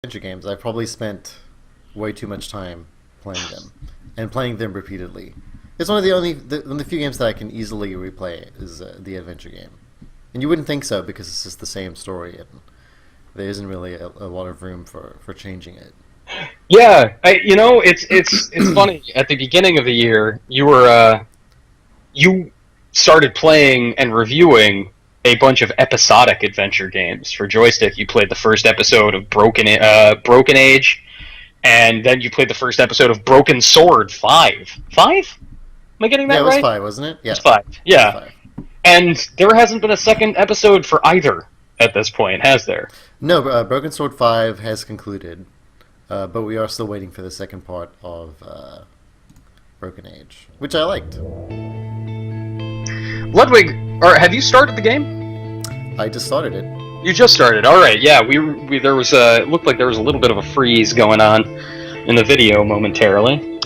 adventure games, I've probably spent way too much time playing them, and playing them repeatedly. It's one of the few games that I can easily replay is the adventure game, and you wouldn't think so because it's just the same story, and there isn't really a lot of room for changing it. Yeah, it's funny. At the beginning of the year, you started playing and reviewing a bunch of episodic adventure games for Joystiq. You played the first episode of Broken Age, and then you played the first episode of Broken Sword 5. 5? Am I getting that right? Yeah, it was 5, wasn't it? Yeah, it's 5. Yeah, it was 5. And there hasn't been a second episode for either at this point, has there? No, Broken Sword 5 has concluded, but we are still waiting for the second part of Broken Age, which I liked. Ludwig, or have you started the game? I just started it. You just started. All right. Yeah, there was it looked like there was a little bit of a freeze going on in the video momentarily.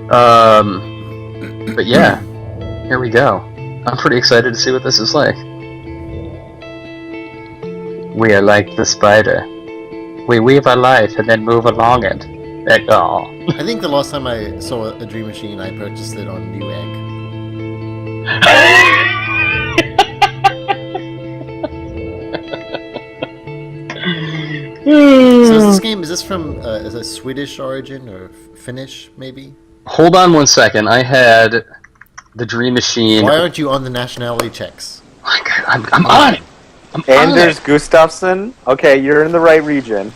But yeah, here we go. I'm pretty excited to see what this is like. We are like the spider. We weave our life and then move along it. I think the last time I saw a Dream Machine, I purchased it on Newegg. So is this from is a Swedish origin or Finnish maybe? Hold on one second. I had the Dream Machine. Why aren't you on the nationality checks? I'm on it. Anders Gustafsson. Okay, you're in the right region.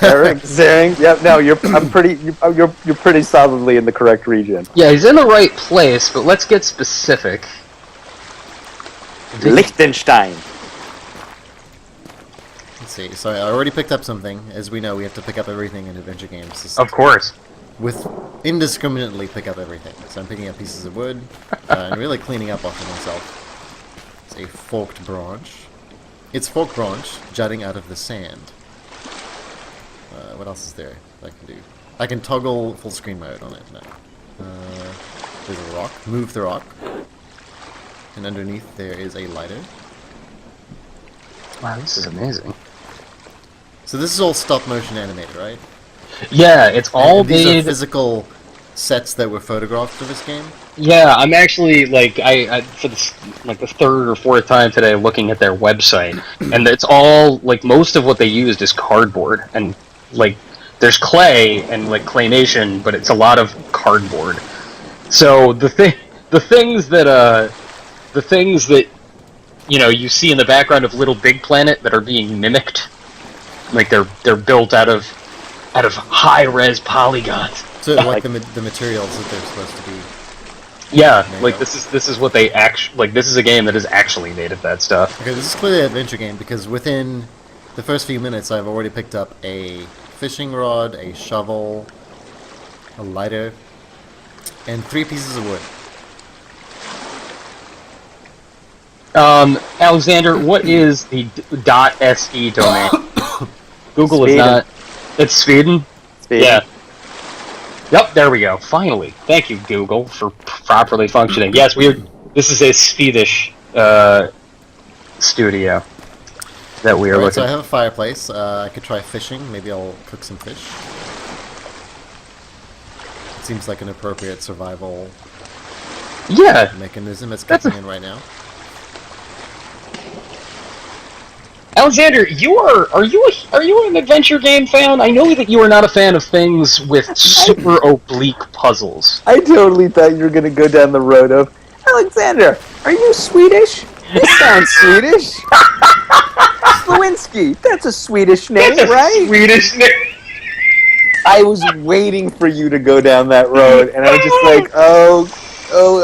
Eric Zering. Yep. No, you're pretty solidly in the correct region. Yeah, he's in the right place, but let's get specific. Liechtenstein. Let's see. So I already picked up something. As we know, we have to pick up everything in adventure games. Just Of course. with indiscriminately pick up everything. So I'm picking up pieces of wood and really cleaning up after myself. It's a forked branch. It's forked branch jutting out of the sand. What else is there I can do? I can toggle full screen mode on it now. There's a rock. Move the rock. And underneath there is a lighter. Wow, this is amazing. So this is all stop motion animated, right? Yeah, it's all and these made. are physical sets that were photographed for this game. Yeah, I'm actually I for the third or fourth time today looking at their website, and it's all most of what they used is cardboard, and there's clay and claymation, but it's a lot of cardboard. So the things that you see in the background of Little Big Planet that are being mimicked, they're built out of high-res polygons. So like the materials that they're supposed to be. Yeah, this is what they this is a game that is actually made of that stuff. Okay, this is clearly an adventure game because within the first few minutes I've already picked up a fishing rod, a shovel, a lighter, and 3 pieces of wood. Alexander, what is the .se domain? Google Sweden. is not. It's Sweden? Sweden. Yeah. Yep, there we go. Finally. Thank you, Google, for properly functioning. Yes, this is a Swedish studio that we are looking So I have a fireplace. I could try fishing. Maybe I'll cook some fish. It seems like an appropriate survival mechanism. It's kicking in right now. Alexander, are you an adventure game fan? I know that you are not a fan of things with super oblique puzzles. I totally thought you were going to go down the road of, Alexander, are you Swedish? You sound Swedish. Slawinski, that's a Swedish name, right? Swedish name. I was waiting for you to go down that road, and I was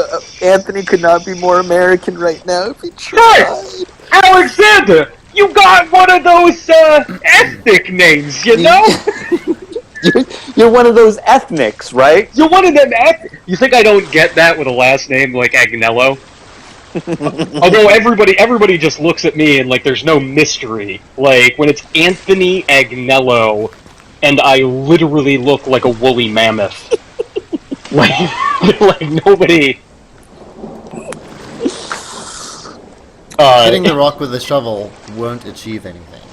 just Anthony could not be more American right now if he tried. Alexander, you got one of those ethnic names, you know? You're one of those ethnics, right? You're one of them You think I don't get that with a last name like Agnello? Although everybody just looks at me and there's no mystery. When it's Anthony Agnello and I literally look like a woolly mammoth. Nobody. Hitting the rock with a shovel won't achieve anything.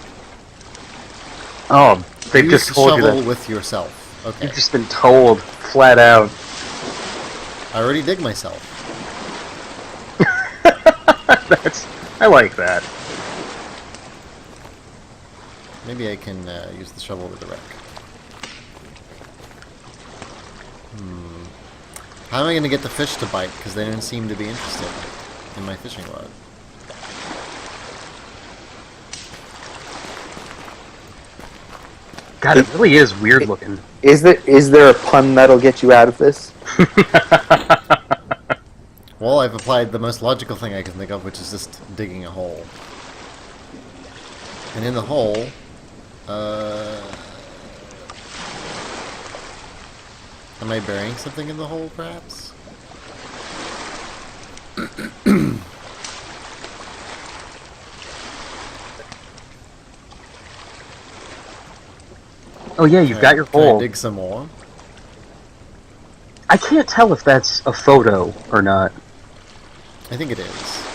Oh, They Use just the told you shovel that. with yourself. Okay. You've just been told flat out. I already dig myself. I like that. Maybe I can use the shovel with the wreck. How am I going to get the fish to bite? Because they don't seem to be interested in my fishing rod. God, it really is weird looking. Is there a pun that'll get you out of this? Well, I've applied the most logical thing I can think of, which is just digging a hole. And in the hole, am I burying something in the hole, perhaps? Oh yeah, you've got your Can I hole. dig some more? I can't tell if that's a photo or not. I think it is.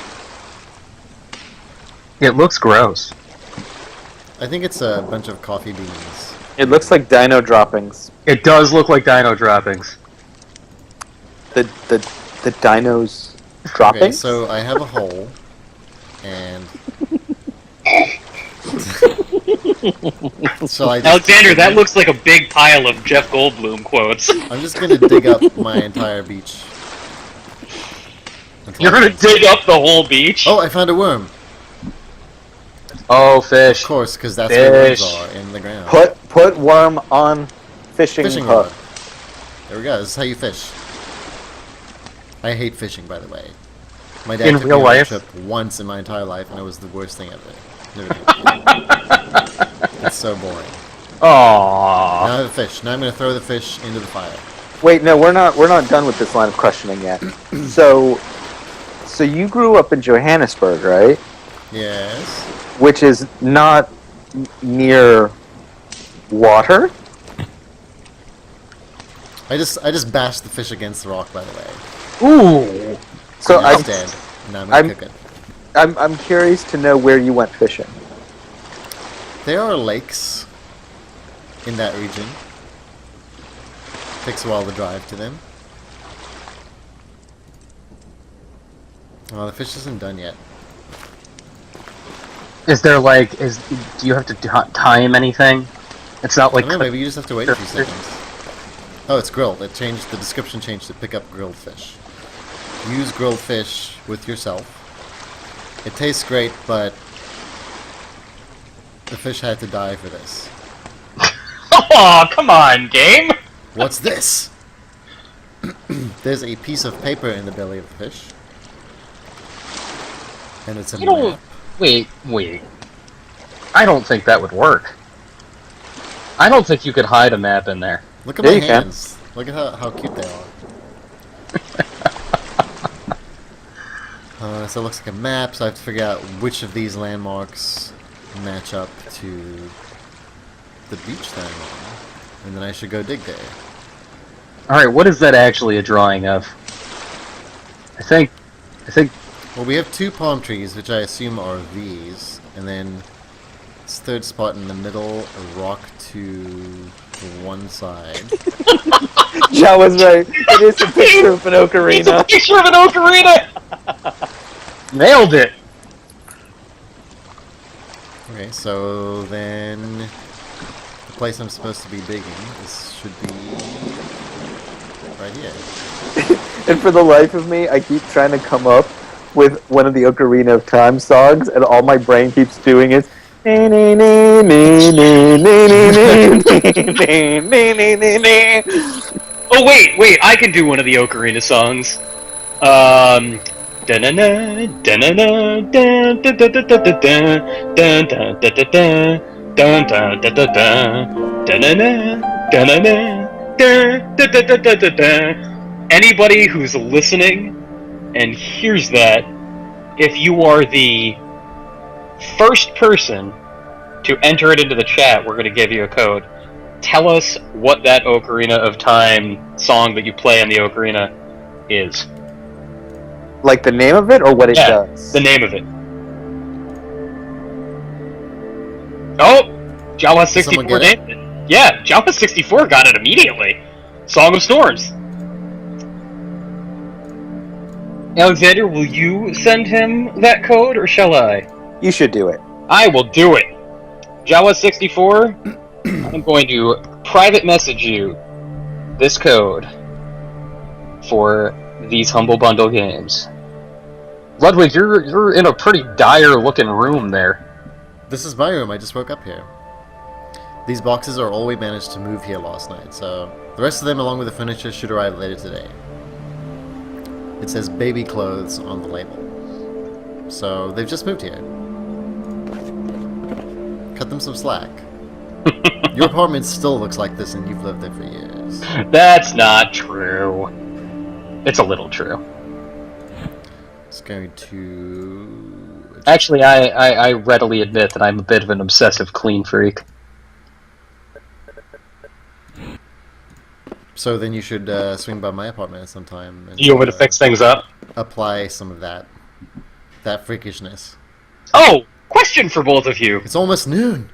It looks gross. I think it's a bunch of coffee beans. It looks like dino droppings. It does look like dino droppings. The dinos dropping. Okay, so I have a hole, and so I just, Alexander, that looks like a big pile of Jeff Goldblum quotes. I'm just gonna dig up my entire beach. until You're I gonna find dig up the whole beach? Oh, I found a worm. Oh, fish. Of course, because that's where worms Fish. are, in the ground. Put worm on fishing rod. hook. There we go. This is how you fish. I hate fishing, by the way. My dad In took real me on a life? trip once in my entire life, and it was the worst thing ever. Never did it. It's so boring. Now Aww. I have a fish. Now I'm going to throw the fish into the fire. Wait, no, we're not done with this line of questioning yet. So you grew up in Johannesburg, right? Yes. Which is not near water. I just bashed the fish against the rock, by the way. Ooh. So And it's dead. Now I'm going to cook it. I'm curious to know where you went fishing. There are lakes in that region. Takes a while to drive to them. Oh, the fish isn't done yet. Is there like, do you have to time anything? It's not I like... don't know, maybe you just have to wait a few seconds. Oh, it's grilled. It changed, the description changed to pick up grilled fish. Use grilled fish with yourself. It tastes great, but the fish had to die for this. Oh, come on, game! What's this? There's a piece of paper in the belly of the fish. And it's a You don't... map. Wait. I don't think that would work. I don't think you could hide a map in there. Look at Yeah, my you can. hands. Look at how cute they are. So it looks like a map, so I have to figure out which of these landmarks match up to the beach that I'm on. And then I should go dig there. Alright, what is that actually a drawing of? I think... Well, we have two palm trees, which I assume are these. And then this third spot in the middle, a rock to one side. Joe was right. It is a picture of an ocarina. It's a picture of an ocarina! Nailed it! Okay, so then the place I'm supposed to be digging should be right here. And for the life of me, I keep trying to come up with one of the Ocarina of Time songs, and all my brain keeps doing is. Oh, wait, I can do one of the ocarina songs. Da-na-na, da-na-na, dun, dun, dun, dun, dun, dun, dun, dun, dun, dun, dun, dun, dun, dun, dun, da-na-na, da-na-na, dun, dun, dun, dun, dun, dun, dun. Anybody who's listening and hears that, if you are the first person to enter it into the chat, we're going to give you a code. Tell us what that Ocarina of Time song that you play on the Ocarina is. Like the name of it, or what it does? The name of it. Oh! Jawa64 Someone get it? named it. Yeah, Java 64 got it immediately. Song of Storms. Alexander, will you send him that code, or shall I? You should do it. I will do it. Java 64, I'm going to private message you this code for these Humble Bundle games. Ludwig, you're in a pretty dire looking room there. This is my room. I just woke up here. These boxes are all we managed to move here last night, so the rest of them, along with the furniture, should arrive later today. It says baby clothes on the label. So they've just moved here. Cut them some slack. Your apartment still looks like this and you've lived there for years. That's not true. It's a little true. It's going to... Actually, I readily admit that I'm a bit of an obsessive clean freak. So then you should swing by my apartment sometime. And, You want me to fix things up? apply some of that freakishness. Oh, question for both of you. It's almost noon.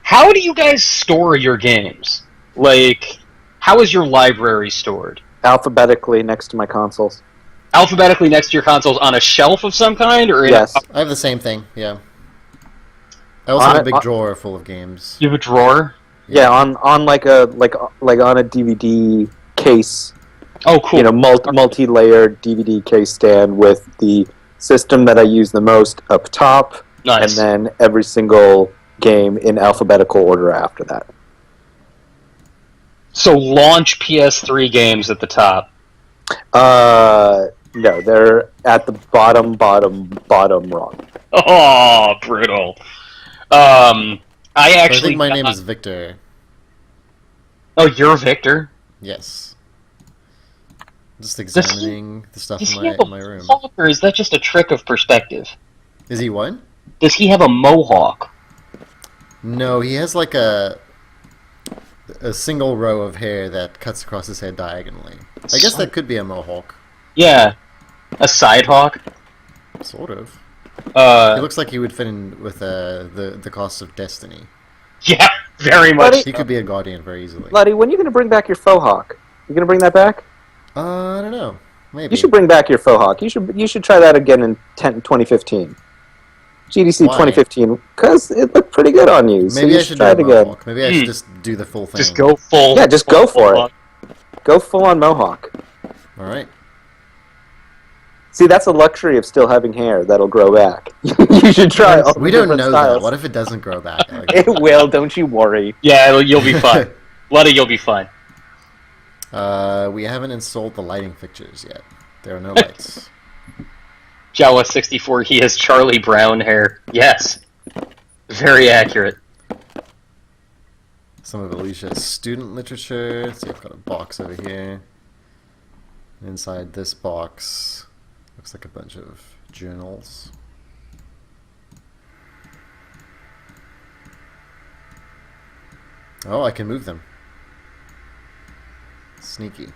How do you guys store your games? Like, how is your library stored? Alphabetically next to my consoles. Alphabetically next to your consoles on a shelf of some kind, or Yes. I have the same thing, yeah. I also have a big drawer full of games. You have a drawer? Yeah, on like a on a DVD case. Oh, cool. You know, multi-layered DVD case stand with the system that I use the most up top, Nice. and then every single game in alphabetical order after that. So launch PS3 games at the top. No, they're at the bottom rung. Oh, brutal. I I actually... think my name is Victor. Oh, you're Victor? Yes. Just examining the stuff Does in he have a my room. mohawk, or is that just a trick of perspective? Is he what? Does he have a mohawk? No, he has like a single row of hair that cuts across his head diagonally. I guess that could be a mohawk. Yeah. A sidehawk? Sort of. He looks like he would fit in with the cost of Destiny. Yeah, very much. Buddy- He could be a guardian very easily. Luddy, when are you going to bring back your faux hawk? You going to bring that back? I don't know. Maybe. You should bring back your faux hawk. You should try that again in 2015. GDC Why? 2015, because it looked pretty good on you. So Maybe you I should do try a it again. mohawk. Maybe I should just do the full thing. Just go full. Yeah, just go for full it. Go full on mohawk. Alright. See, that's a luxury of still having hair that'll grow back. You should try all We the don't different know styles. that. What if it doesn't grow back? It will, don't you worry. Yeah, you'll be fine. Luddy, you'll be fine. We haven't installed the lighting fixtures yet. There are no lights. Jawa 64, he has Charlie Brown hair. Yes. Very accurate. Some of Alicia's student literature. Let's see, I've got a box over here. Inside this box, looks like a bunch of journals. Oh, I can move them. Sneaky.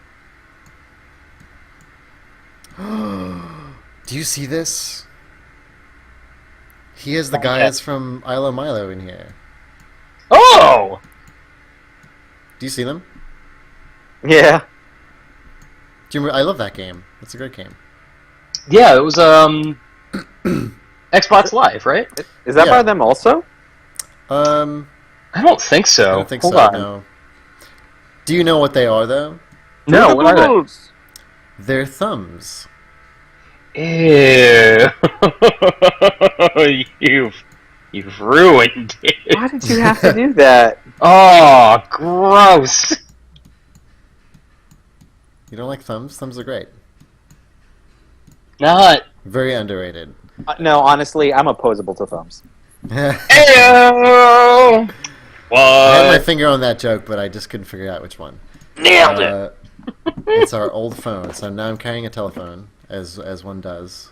Do you see this? He has the guys from Ilo Milo in here. Oh! Do you see them? Yeah. Do you remember? I love that game. It's a great game. Yeah, it was, Xbox Live, right? Is that Yeah. by them also? I don't think so. I don't think Hold so, on. no. Do you know what they are, though? No, what are they? They're thumbs. Ew. You've ruined it. Why did you have to do that? Oh, gross. You don't like thumbs? Thumbs are great. Not. Very underrated. No, honestly, I'm opposable to thumbs. I Ew. had my What? finger on that joke, but I just couldn't figure out which one. Nailed it. It's our old phone, so now I'm carrying a telephone, as one does.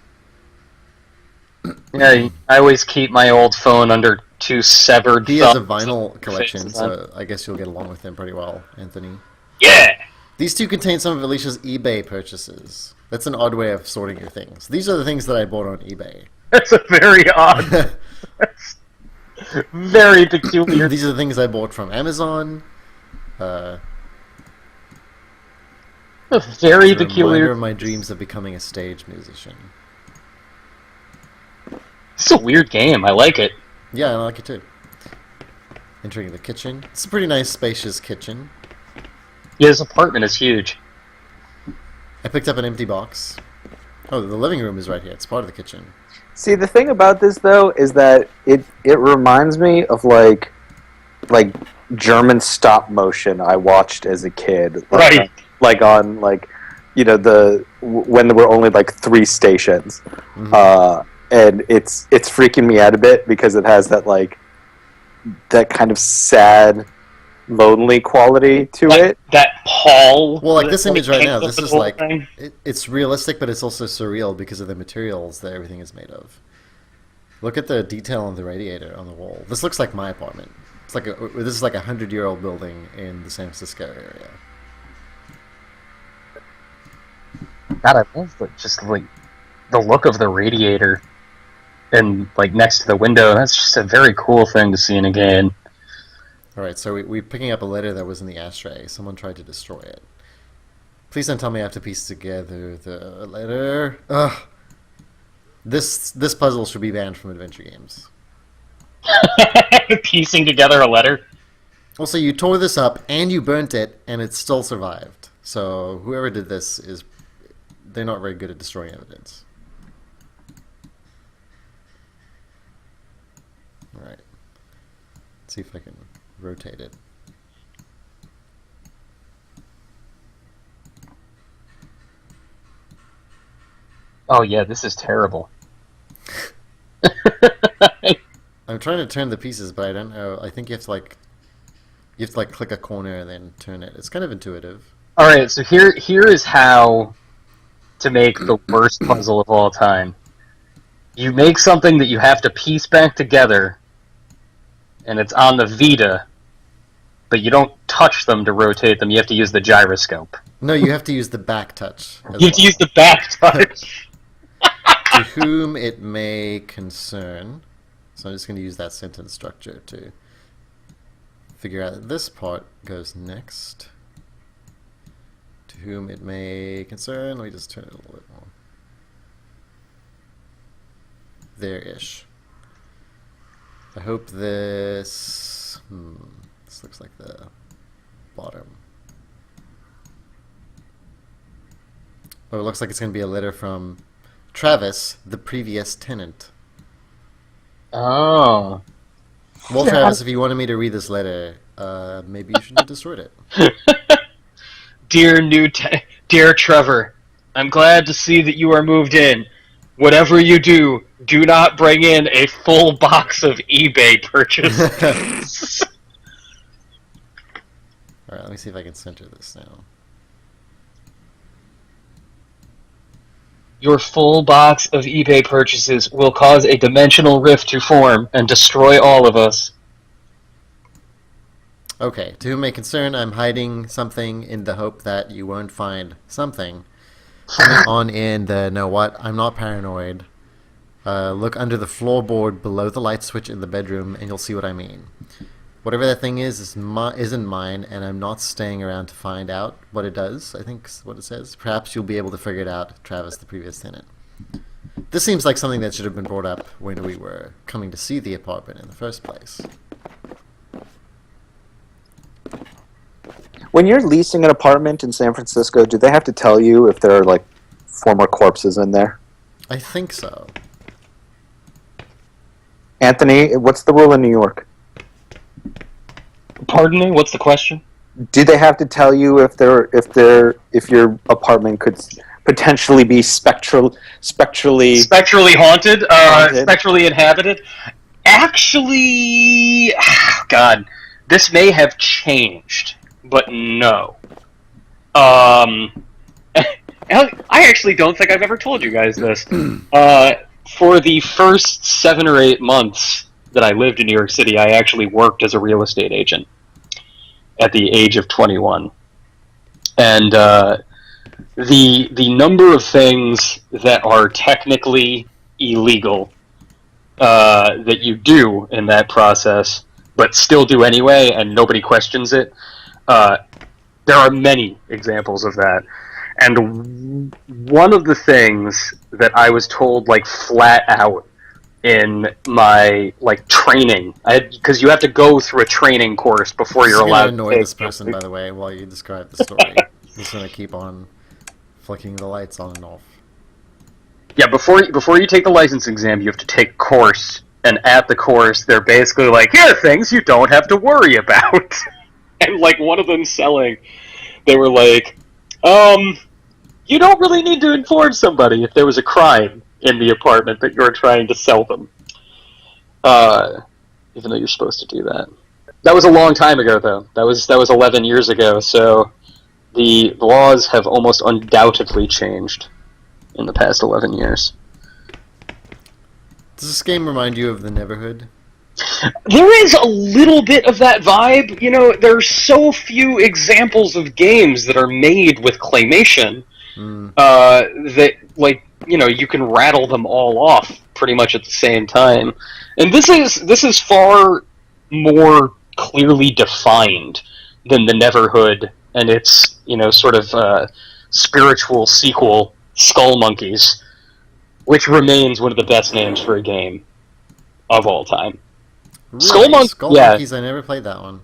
Yeah, I always keep my old phone under two severed He has a thumbs. vinyl collection, Fixes so I guess you'll get along with him pretty well, Anthony. Yeah. These two contain some of Alicia's eBay purchases. That's an odd way of sorting your things. These are the things that I bought on eBay. That's a very odd, very peculiar. These are the things I bought from Amazon. Uh, A very it's a reminder peculiar. of my dreams of becoming a stage musician. It's a weird game. I like it. Yeah, I like it too. Entering the kitchen. It's a pretty nice, spacious kitchen. Yeah, his apartment is huge. I picked up an empty box. Oh, the living room is right here. It's part of the kitchen. See, the thing about this though is that it reminds me of like German stop motion I watched as a kid. Right. Like on like when there were only like 3 stations. Mm-hmm. And it's freaking me out a bit because it has that kind of sad, lonely quality to it. That Paul. Well, like this image right now, hangs this up is the whole like thing. it's realistic, but it's also surreal because of the materials that everything is made of. Look at the detail on the radiator on the wall. This looks like my apartment. This is like a 100-year-old building in the San Francisco area. God, I love the look of the radiator and like next to the window. That's just a very cool thing to see in a game. All right, so we're picking up a letter that was in the ashtray. Someone tried to destroy it. Please don't tell me I have to piece together the letter. Ugh. This puzzle should be banned from adventure games. Piecing together a letter. Also, you tore this up and you burnt it, and it still survived. So whoever did this they're not very good at destroying evidence. All right. Let's see if I can rotate it. Oh yeah, this is terrible. I'm trying to turn the pieces, but I don't know. I think you have to click a corner and then turn it. It's kind of intuitive. All right, so here is how to make the worst puzzle of all time. You make something that you have to piece back together, and it's on the Vita, but you don't touch them to rotate them. You have to use the gyroscope. No, you have to use the back touch. You have to use the back touch. To whom it may concern. So I'm just going to use that sentence structure to figure out that this part goes next. To whom it may concern. Let me just turn it a little bit more. There-ish. I hope this... this looks like the bottom. Oh, it looks like it's going to be a letter from Travis, the previous tenant. Oh. Well, Travis, if you wanted me to read this letter, maybe you shouldn't have destroyed it. Dear Trevor, I'm glad to see that you are moved in. Whatever you do not bring in a full box of eBay purchases. Alright, let me see if I can center this now. Your full box of eBay purchases will cause a dimensional rift to form and destroy all of us. Okay, to whom may concern, I'm hiding something in the hope that you won't find something. Coming on in the, know what, I'm not paranoid. Look under the floorboard below the light switch in the bedroom and you'll see what I mean. Whatever that thing isn't mine, and I'm not staying around to find out what it does, I think is what it says. Perhaps you'll be able to figure it out, Travis, the previous tenant. This seems like something that should have been brought up when we were coming to see the apartment in the first place. When you're leasing an apartment in San Francisco, do they have to tell you if there are like former corpses in there? I think so. Anthony, what's the rule in New York? Pardon me, what's the question? Do they have to tell you if your apartment could potentially be spectrally Spectrally haunted? spectrally inhabited? Actually, God, this may have changed, but no. I actually don't think I've ever told you guys this. For the first 7 or 8 months that I lived in New York City, I actually worked as a real estate agent at the age of 21. And the number of things that are technically illegal that you do in that process, but still do anyway, and nobody questions it, There are many examples of that. And one of the things that I was told, like, flat out in my, like, training, because you have to go through a training course before you're allowed to annoy this person, by the way, while you describe the story. I'm just going to keep on flicking the lights on and off. Yeah, before you take the license exam, you have to take a course, and at the course, they're basically like, here are things you don't have to worry about. And, like, one of them selling, they were like, you don't really need to inform somebody if there was a crime in the apartment that you're trying to sell them. Even though you're supposed to do that. That was a long time ago, though. That was 11 years ago, so the laws have almost undoubtedly changed in the past 11 years. Does this game remind you of the Neverhood? There is a little bit of that vibe. You know, there's so few examples of games that are made with claymation that, like, you know, you can rattle them all off pretty much at the same time. And this is far more clearly defined than the Neverhood and its, you know, sort of spiritual sequel, Skull Monkeys, which remains one of the best names for a game of all time. Really? Skull Monkeys, I never played that one.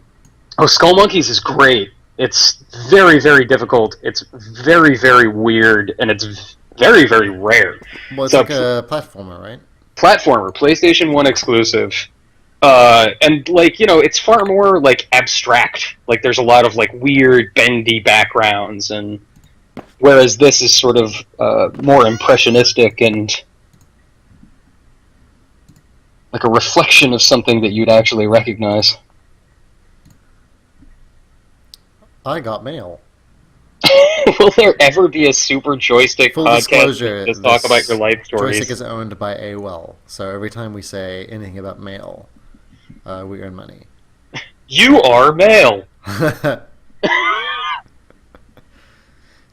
Oh, Skull Monkeys is great. It's very, very difficult. It's very, very weird, and it's very, very rare. Well, it's like a platformer, right? Platformer, PlayStation 1 exclusive. And, like, you know, it's far more, like, abstract. Like, there's a lot of, like, weird, bendy backgrounds, and whereas this is sort of more impressionistic and like a reflection of something that you'd actually recognize. I got mail. Will there ever be a super Joystiq Full podcast disclosure, that just talk about your life stories? Joystiq is owned by AOL, so every time we say anything about mail, we earn money. You are male!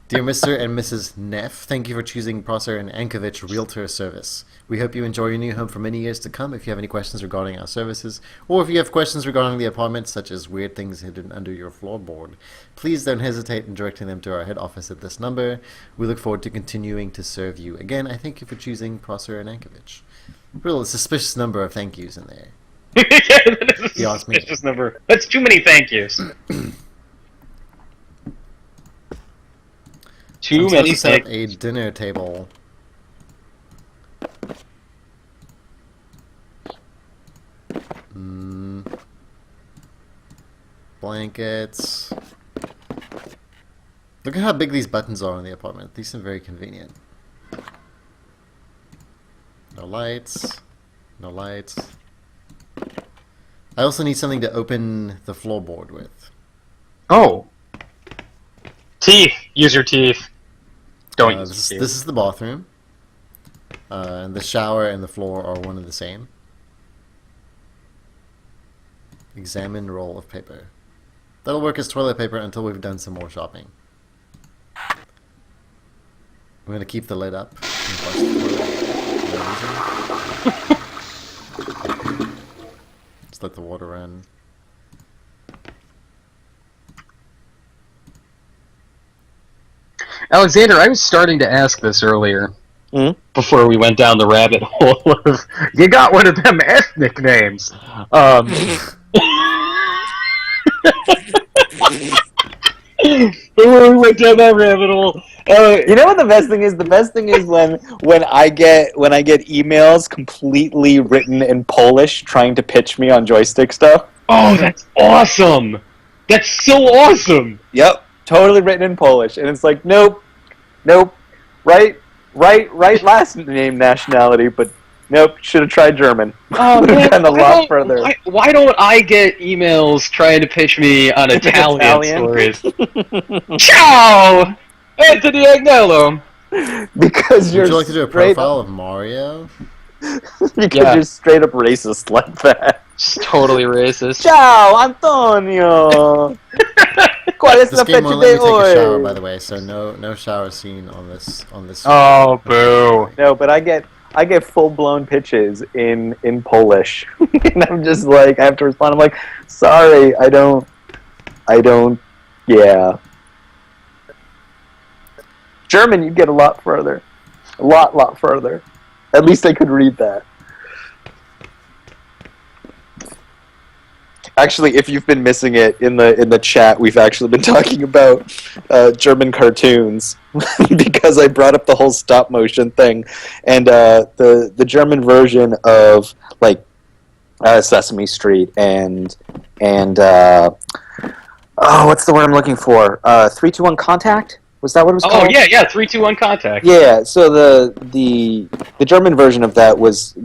Dear Mr. and Mrs. Neff, thank you for choosing Prosser and Ankovich Realtor Service. We hope you enjoy your new home for many years to come. If you have any questions regarding our services, or if you have questions regarding the apartment, such as weird things hidden under your floorboard, please don't hesitate in directing them to our head office at this number. We look forward to continuing to serve you. Again, I thank you for choosing Prosser and Ankovich. Real suspicious number of thank yous in there. Yeah, that is a suspicious number. That's too many thank yous. Too many set up thank a dinner table. Blankets. Look at how big these buttons are in the apartment. These seem very convenient. No lights. No lights. I also need something to open the floorboard with. Oh. Teeth! Use your teeth. Don't use this your teeth. is the bathroom. And the shower and the floor are one and the same. Examine roll of paper. That'll work as toilet paper until we've done some more shopping. I'm going to keep the lid up. And flush the toilet. Just let the water run. Alexander, I was starting to ask this earlier. Before we went down the rabbit hole of, you got one of them ethnic names. Before we went down that rabbit hole. You know what the best thing is? The best thing is when I get emails completely written in Polish trying to pitch me on joystick stuff. Oh, that's awesome! That's so awesome! Yep, totally written in Polish, and it's like, nope, right last name nationality, but nope, should have tried German. Oh, would have gone a lot further. Why don't I get emails trying to pitch me on Italian stories? Ciao! Anthony Agnello! Because Would you like to do a profile of Mario? Because you're straight up racist like that. Just totally racist. Ciao, Antonio! ¿Cuál es This la game fecha won't let de me take a shower, hoy? by the way, so no shower scene on this. Oh, boo. No, but I get full blown pitches in Polish, and I'm just like, I have to respond. I'm like, sorry, I don't Yeah. German, you'd get a lot further. A lot further. At least I could read that. Actually, if you've been missing it in the chat, we've actually been talking about German cartoons because I brought up the whole stop motion thing, and the German version of like Sesame Street and oh, what's the word I'm looking for? 3, 2, 1 Contact? Was that what it was called? Oh yeah, 3, 2, 1 contact. Yeah. So the German version of that was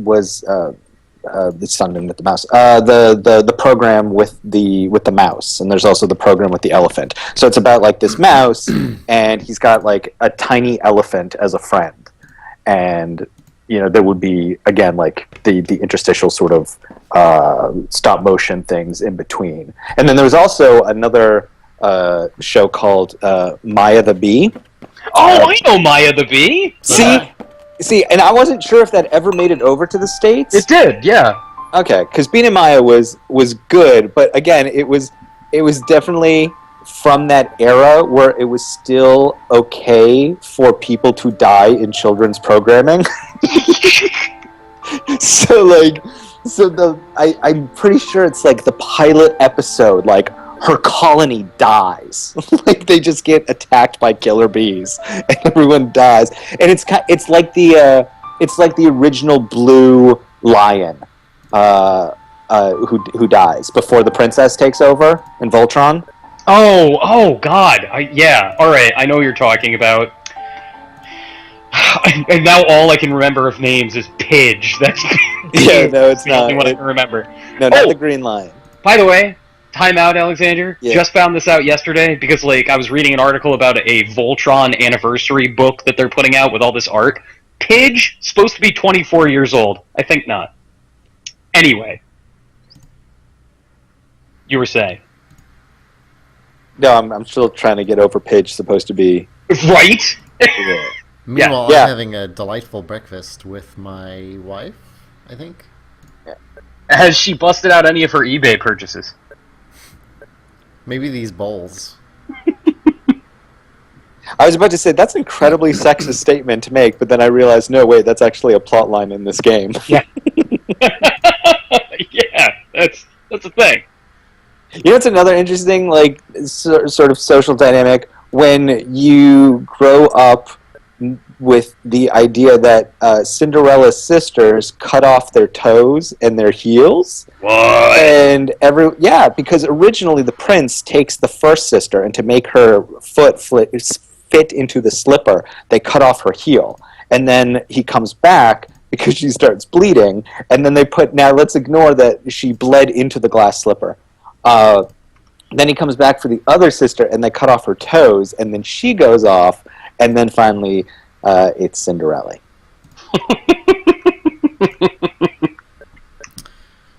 it's something with the mouse. The program with the mouse, and there's also the program with the elephant. So it's about like this mouse, and he's got like a tiny elephant as a friend, and there would be again like the interstitial sort of stop motion things in between, and then there was also another show called Maya the Bee. Oh, I know Maya the Bee. See, and I wasn't sure if that ever made it over to the States. It did, yeah. Okay, because Bean and Maya was good, but again, it was definitely from that era where it was still okay for people to die in children's programming. I'm pretty sure it's like the pilot episode, like her colony dies, like they just get attacked by killer bees, and everyone dies, and it's like the original Blue Lion, who dies before the princess takes over in Voltron. Oh God, yeah. All right, I know what you're talking about. And now all I can remember of names is Pidge. That's Yeah, no, it's the not. only one I can remember. No, not the Green Lion. By the way, time out, Alexander. Yeah. Just found this out yesterday because I was reading an article about a Voltron anniversary book that they're putting out with all this art. Pidge supposed to be 24 years old. I think not. Anyway, you were saying. No, I'm still trying to get over Pidge supposed to be. Right? Yeah. Meanwhile, Yeah. I'm having a delightful breakfast with my wife, I think. Has she busted out any of her eBay purchases? Maybe these bowls. I was about to say, that's an incredibly sexist statement to make, but then I realized, no, wait, that's actually a plot line in this game. Yeah. Yeah, that's a thing. It's another interesting, like, sort of social dynamic when you grow up with the idea that Cinderella's sisters cut off their toes and their heels. What? And because originally the prince takes the first sister, and to make her foot fit into the slipper, they cut off her heel. And then he comes back because she starts bleeding, and then now let's ignore that she bled into the glass slipper. Then he comes back for the other sister, and they cut off her toes, and then she goes off, and then finally it's Cinderella.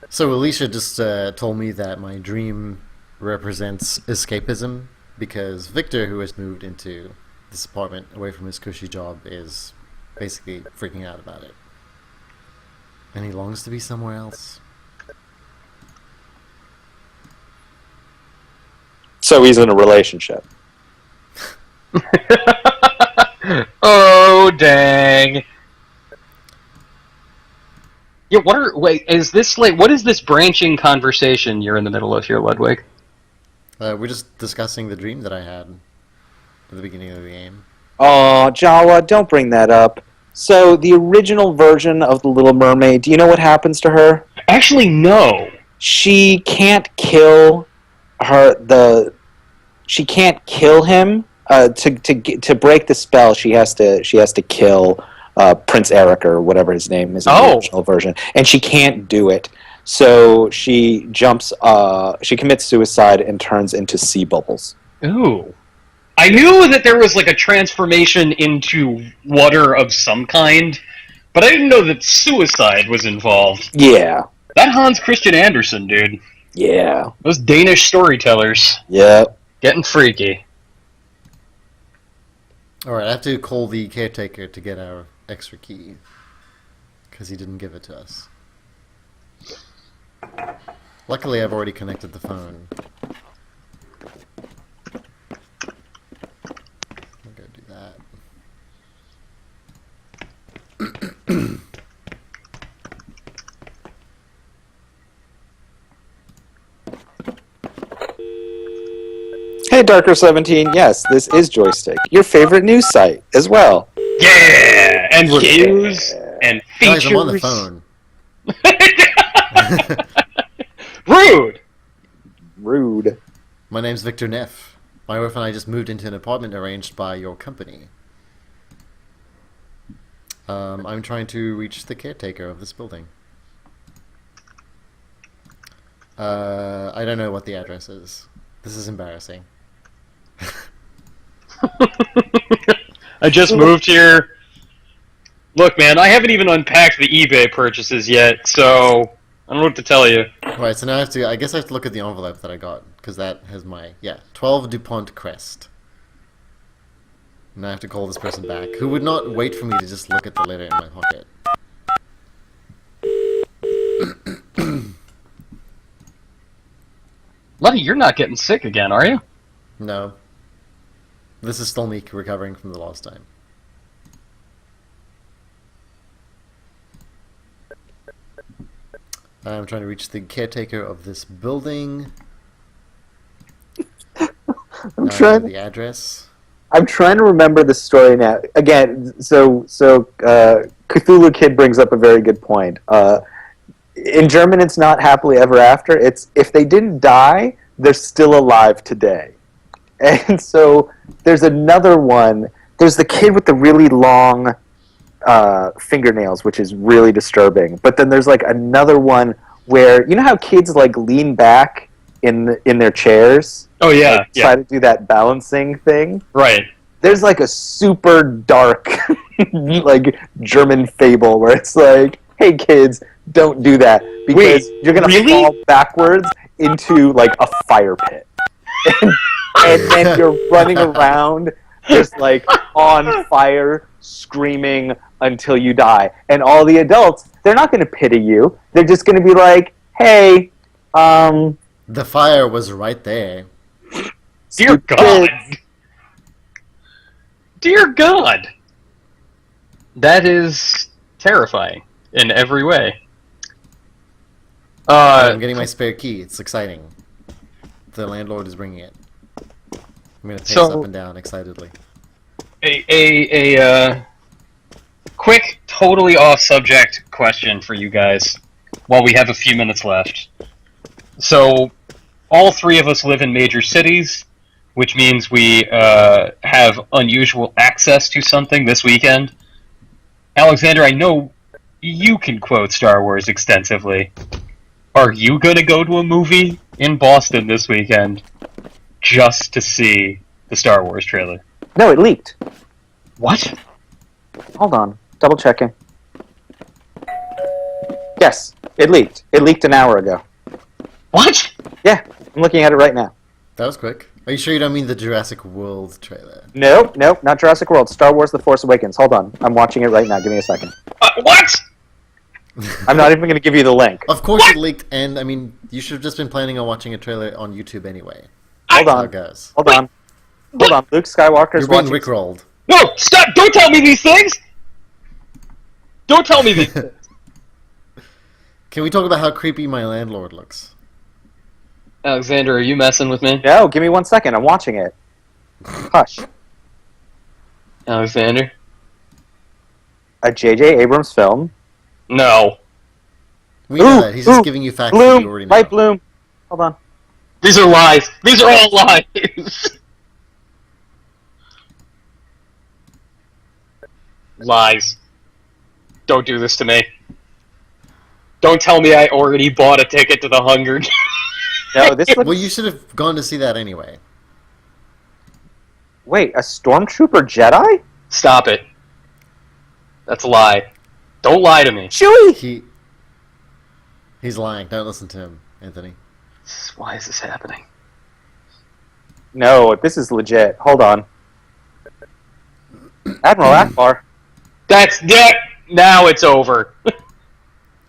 So Alicia just told me that my dream represents escapism, because Victor, who has moved into this apartment away from his cushy job, is basically freaking out about it. And he longs to be somewhere else. So he's in a relationship. Oh dang! Yeah, what is this branching conversation you're in the middle of here, Ludwig? We're just discussing the dream that I had at the beginning of the game. Oh, Jawa, don't bring that up. So the original version of The Little Mermaid, do you know what happens to her? Actually, no. She can't kill she can't kill him. To break the spell, she has to kill Prince Eric, or whatever his name is in the original version, and she can't do it. So she she commits suicide and turns into sea bubbles. Ooh. I knew that there was like a transformation into water of some kind, but I didn't know that suicide was involved. Yeah. That Hans Christian Andersen, dude. Yeah. Those Danish storytellers. Yeah. Getting freaky. Alright, I have to call the caretaker to get our extra key, because he didn't give it to us. Luckily, I've already connected the phone. Hey, Darker17, yes, this is Joystiq, your favorite news site as well. Yeah, and reviews and features. Guys, I'm on the phone. Rude. Rude. My name's Victor Neff. My wife and I just moved into an apartment arranged by your company. I'm trying to reach the caretaker of this building. I don't know what the address is. This is embarrassing. I just moved here. Look, man, I haven't even unpacked the eBay purchases yet, so I don't know what to tell you. Right, so now I guess I have to look at the envelope that I got, because that has my, 12 DuPont Crest. And I have to call this person back, who would not wait for me to just look at the letter in my pocket. Luddy, you're not getting sick again, are you? No. This is still me recovering from the last time. I'm trying to reach the caretaker of this building. I'm trying the address. I'm trying to remember the story now. Again, so Cthulhu Kid brings up a very good point. In German, it's not happily ever after. It's if they didn't die, they're still alive today. And so there's another one. There's the kid with the really long fingernails, which is really disturbing. But then there's like another one where you know how kids like lean back in their chairs. Oh yeah, like, try to do that balancing thing. Right. There's like a super dark like German fable where it's like, hey kids, don't do that because you're gonna fall backwards into like a fire pit. And then you're running around just like on fire, screaming until you die. And all the adults, they're not gonna pity you. They're just gonna be like, hey, the fire was right there. Dear God. Dear God. That is terrifying in every way. I'm getting my spare key. It's exciting. The landlord is bringing it. I'm going to pace up and down excitedly. A quick, totally off-subject question for you guys while we have a few minutes left. So, all three of us live in major cities, which means we have unusual access to something this weekend. Alexander, I know you can quote Star Wars extensively. Are you going to go to a movie in Boston this weekend just to see the Star Wars trailer? No, it leaked. What? Hold on. Double checking. Yes, it leaked. It leaked an hour ago. What? Yeah, I'm looking at it right now. That was quick. Are you sure you don't mean the Jurassic World trailer? Nope, not Jurassic World. Star Wars The Force Awakens. Hold on. I'm watching it right now. Give me a second. What? I'm not even going to give you the link. Of course it leaked, and I mean, you should have just been planning on watching a trailer on YouTube anyway. Hold How on. it goes. Hold on. Luke Skywalker's You're being watching... rickrolled. No, stop! Don't tell me these things! Don't tell me these things! Can we talk about how creepy my landlord looks? Alexander, are you messing with me? No, give me 1 second. I'm watching it. Hush. Alexander? A J.J. Abrams film. No. We know that. He's just giving you facts that you Bloom! already know. Light Bloom! Hold on. These are lies! These are all lies! Lies. Don't do this to me. Don't tell me I already bought a ticket to the Hunger Games. No, this looks... Well, you should have gone to see that anyway. Wait, a Stormtrooper Jedi? Stop it. That's a lie. Don't lie to me. Chewie! He's lying. Don't listen to him, Anthony. Why is this happening? No, this is legit. Hold on. Admiral Akbar. That's that. Now it's over.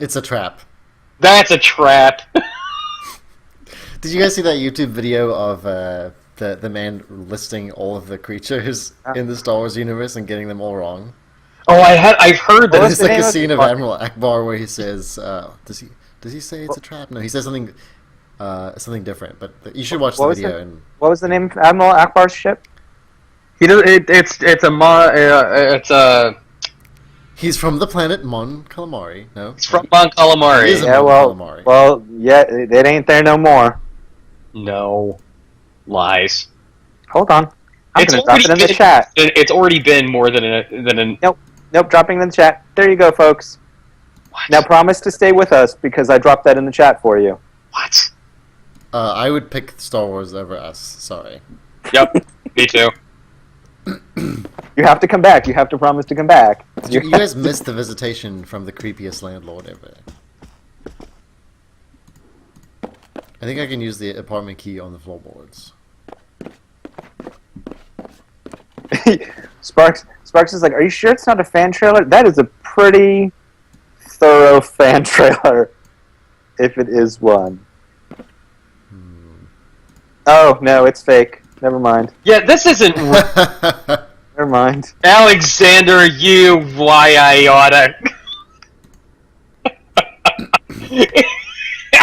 It's a trap. That's a trap. Did you guys see that YouTube video of the man listing all of the creatures in the Star Wars universe and getting them all wrong? Oh, I've heard that. What's It's the like name a of scene the of part? Admiral Akbar where he says, does he say it's a trap? No, he says something different. But you should watch the What was video. the And What was the name of Admiral Akbar's ship? He does. It's he's from the planet Mon Calamari. No, it's from Mon Calamari. He is a Yeah, Mon Calamari. yeah, it ain't there no more. No lies. Hold on, I'm It's gonna drop it in the been, chat. It's already been more than an. Nope, dropping it in the chat. There you go, folks. What? Now promise to stay with us because I dropped that in the chat for you. What? I would pick Star Wars over us. Sorry. Yep. Me too. You have to come back. You have to promise to come back. You guys missed the visitation from the creepiest landlord ever. I think I can use the apartment key on the floorboards. Sparks is like, are you sure it's not a fan trailer? That is a pretty thorough fan trailer, if it is one. Oh, no, it's fake. Never mind. Yeah, this isn't Never mind. Alexander. You why I oughta.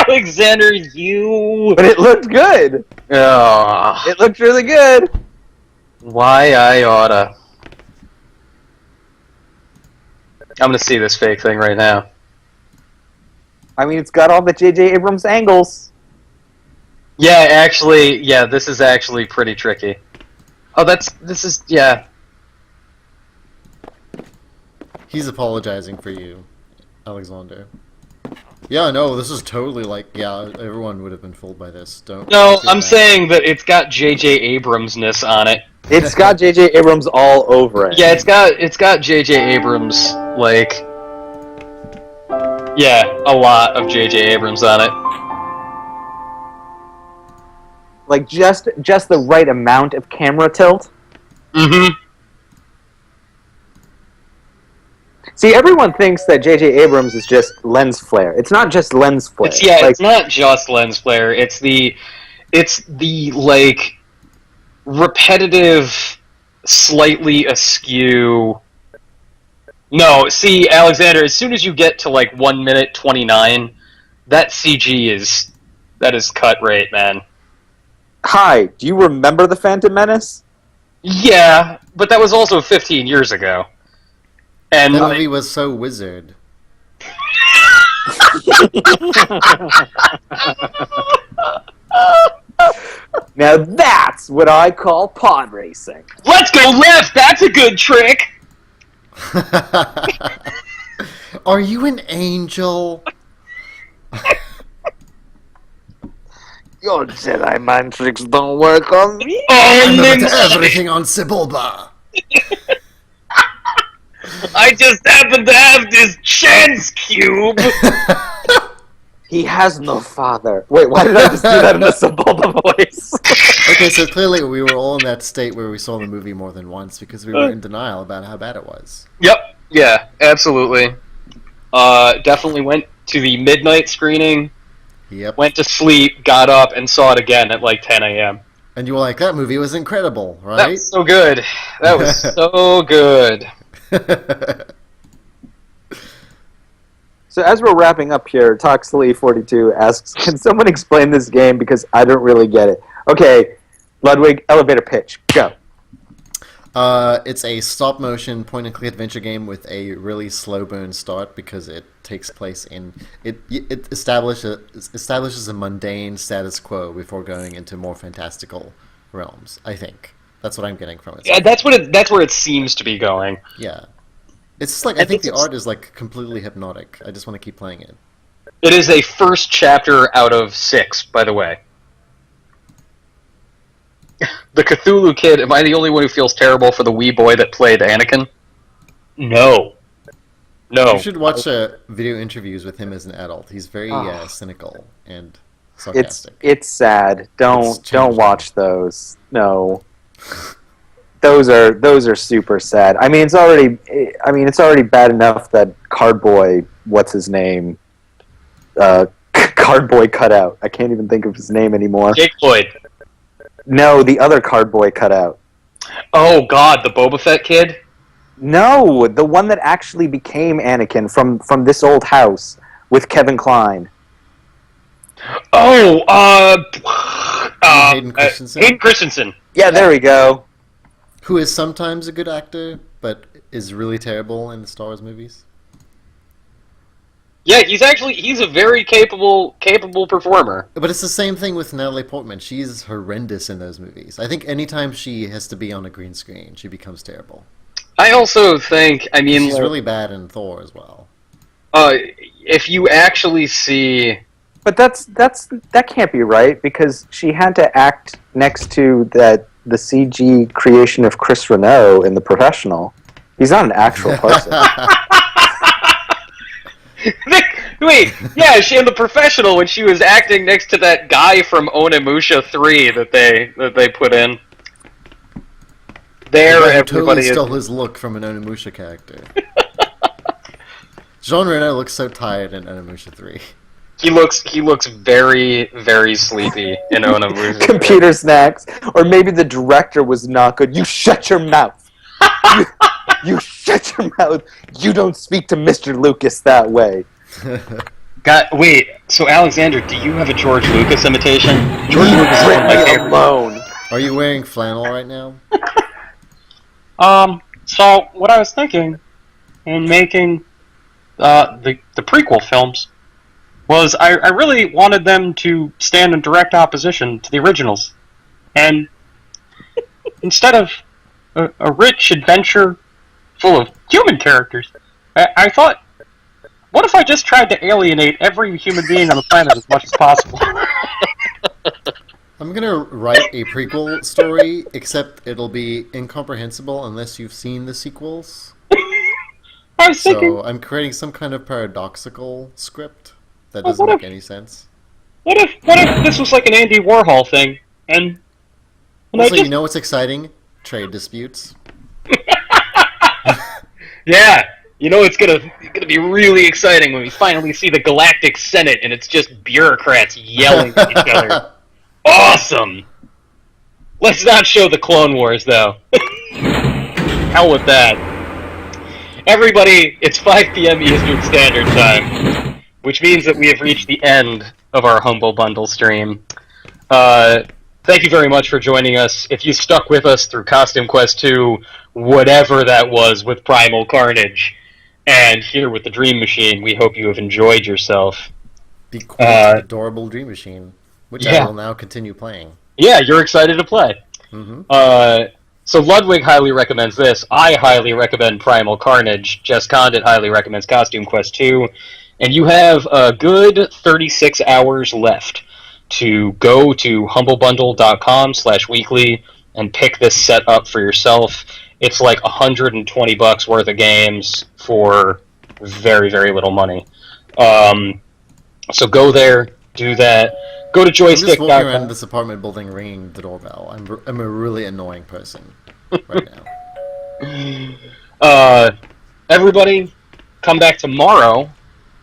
Alexander, you. But it looked good. Oh, It looked really good. why I oughta. I'm gonna see this fake thing right now. I mean, it's got all the J.J. Abrams angles. Yeah, actually, yeah, this is actually pretty tricky. Oh, this is, yeah. He's apologizing for you, Alexander. Yeah, no, this is totally like, yeah, everyone would have been fooled by this. Don't. No, feel I'm bad. saying that it's got J.J. Abrams-ness on it. It's got J.J. Abrams all over it. Yeah, it's got J.J. Abrams, like, yeah, a lot of J.J. Abrams on it. Like, just the right amount of camera tilt. Mm-hmm. See, everyone thinks that J.J. Abrams is just lens flare. It's not just lens flare. It's not just lens flare. It's the like repetitive, slightly askew. No, see, Alexander. As soon as you get to like 1 minute 29, that CG is cut rate, man. Hi, do you remember The Phantom Menace? Yeah, but that was also 15 years ago. And That like, movie was so wizard. Now that's what I call pod racing. let's go left. That's a good trick. Are you an angel? Your Jedi mind tricks don't work on me. Oh, Remember Nimsa. everything on Sibulba. I just happen to have this chance cube. He has no father. Wait, why did I just do that in the Sebulba voice? Okay, so clearly we were all in that state where we saw the movie more than once because we were in denial about how bad it was. Yep. Yeah, absolutely. Definitely went to the midnight screening, Yep. went to sleep, got up, and saw it again at like 10 a.m. And you were like, that movie was incredible, That right? was so good. That was so good. So as we're wrapping up here, Toxley42 asks, can someone explain this game because I don't really get it. Okay, Ludwig, elevator pitch, go. It's a stop-motion point-and-click adventure game with a really slow burn start because it takes place in it establishes a mundane status quo before going into more fantastical realms. I think that's what I'm getting from it. Yeah, that's where it seems to be going. Yeah, it's just like I think the it's- art is like completely hypnotic. I just want to keep playing it. It is a first chapter out of 6, by the way. The Cthulhu Kid, am I the only one who feels terrible for the wee boy that played Anakin? No. No. You should watch video interviews with him as an adult. He's very cynical and sarcastic. It's sad. Don't changed. watch those. No. Those are super sad. I mean, it's already bad enough that Cardboy, what's his name? Cardboy Cutout. I can't even think of his name anymore. Jake Lloyd. No, the other Cardboy Cutout. Oh god, the Boba Fett kid? No, the one that actually became Anakin from this old house with Kevin Kline. Oh, Hayden Christensen? Hayden Christensen. Yeah, there we go. Who is sometimes a good actor, but is really terrible in the Star Wars movies. Yeah, he's a very capable performer. But it's the same thing with Natalie Portman. She's horrendous in those movies. I think anytime she has to be on a green screen, she becomes terrible. I also think, I mean, She's really bad in Thor as well. if you actually see, But that can't be right because she had to act next to the CG creation of Chris Renault in The Professional. He's not an actual person. wait, yeah, she in The Professional when she was acting next to that guy from Onimusha 3 that they put in. There, The guy who everybody totally is. stole his look from an Onimusha character. Jean Reno looks so tired in Onimusha 3. He looks very, very sleepy in Onimusha. Computer snacks. Or maybe the director was not good. You shut your mouth. You shut your mouth. You don't speak to Mr. Lucas that way. Wait, so Alexander, do you have a George Lucas imitation? George Leave Lucas is one of my Britney favorites. alone. Are you wearing flannel right now? So what I was thinking in making the prequel films was I really wanted them to stand in direct opposition to the originals. And instead of a rich adventure full of human characters, I thought, what if I just tried to alienate every human being on the planet as much as possible? I'm gonna write a prequel story, except it'll be incomprehensible unless you've seen the sequels. I was thinking, So I'm creating some kind of paradoxical script that Well, doesn't what make any sense. what if this was like an Andy Warhol thing, and I Also, just you know what's exciting? Trade disputes. Yeah, you know it's gonna be really exciting when we finally see the Galactic Senate and it's just bureaucrats yelling at each other. Awesome! Let's not show the Clone Wars though. Hell with that. Everybody, it's 5 p.m. Eastern Standard Time, which means that we have reached the end of our Humble Bundle stream. Thank you very much for joining us. If you stuck with us through Costume Quest 2, whatever that was with Primal Carnage, and here with the Dream Machine, we hope you have enjoyed yourself. The quaint, adorable Dream Machine, which yeah. I will now continue playing. Yeah, you're excited to play. Mm-hmm. So Ludwig highly recommends this. I highly recommend Primal Carnage. Jess Condit highly recommends Costume Quest 2. And you have a good 36 hours left to go to humblebundle.com/weekly and pick this set up for yourself. It's like $120 worth of games for very, very little money. So go there, do that. Go to I'm just walking around joystiq.com. this apartment building ringing the doorbell. I'm a really annoying person right now. Everybody, come back tomorrow,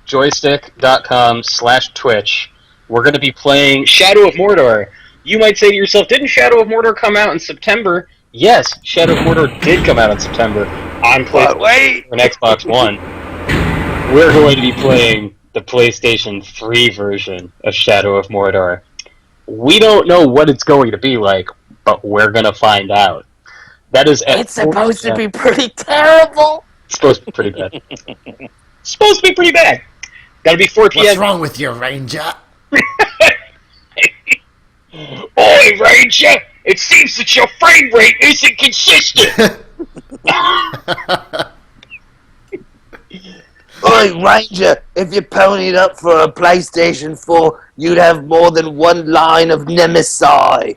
joystiq.com/Twitch. We're going to be playing Shadow of Mordor. You might say to yourself, didn't Shadow of Mordor come out in September? Yes, Shadow of Mordor did come out in September on PlayStation and Xbox One. We're going to be playing the PlayStation 3 version of Shadow of Mordor. We don't know what it's going to be like, but we're going to find out. That is It's supposed to be pretty terrible. It's supposed to be pretty bad. It's supposed to be pretty bad. That'll be 4 p.m. What's wrong with you, Ranger? Oi, Ranger! It seems that your frame rate isn't consistent! Oi, Ranger, if you ponied up for a PlayStation 4, you'd have more than one line of Nemesis.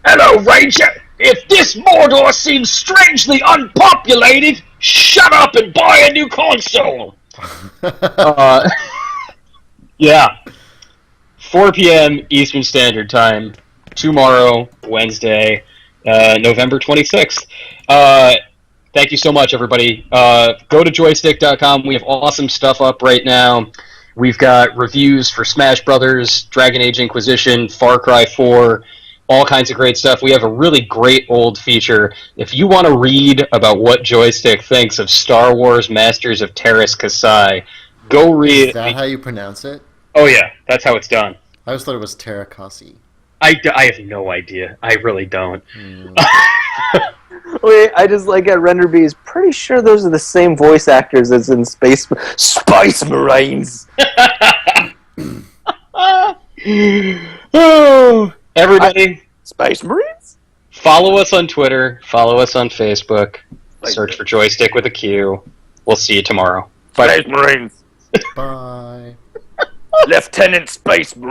Hello, Ranger! If this Mordor seems strangely unpopulated, shut up and buy a new console! Yeah. 4 p.m. Eastern Standard Time, tomorrow, Wednesday, November 26th. Thank you so much, everybody. Go to joystiq.com. We have awesome stuff up right now. We've got reviews for Smash Brothers, Dragon Age Inquisition, Far Cry 4, all kinds of great stuff. We have a really great old feature. If you want to read about what Joystiq thinks of Star Wars Masters of Terras Kasai, go read... Is that how you pronounce it? Oh yeah, that's how it's done. I always thought it was Terrakasi. I have no idea. I really don't. Wait, I just like at Renderby is pretty sure those are the same voice actors as in Space Marines. Oh, everybody, Space Marines? follow us on Twitter. Follow us on Facebook. Search for Joystiq with a Q. We'll see you tomorrow. Bye. Space Marines. Bye. Lieutenant Space Marines.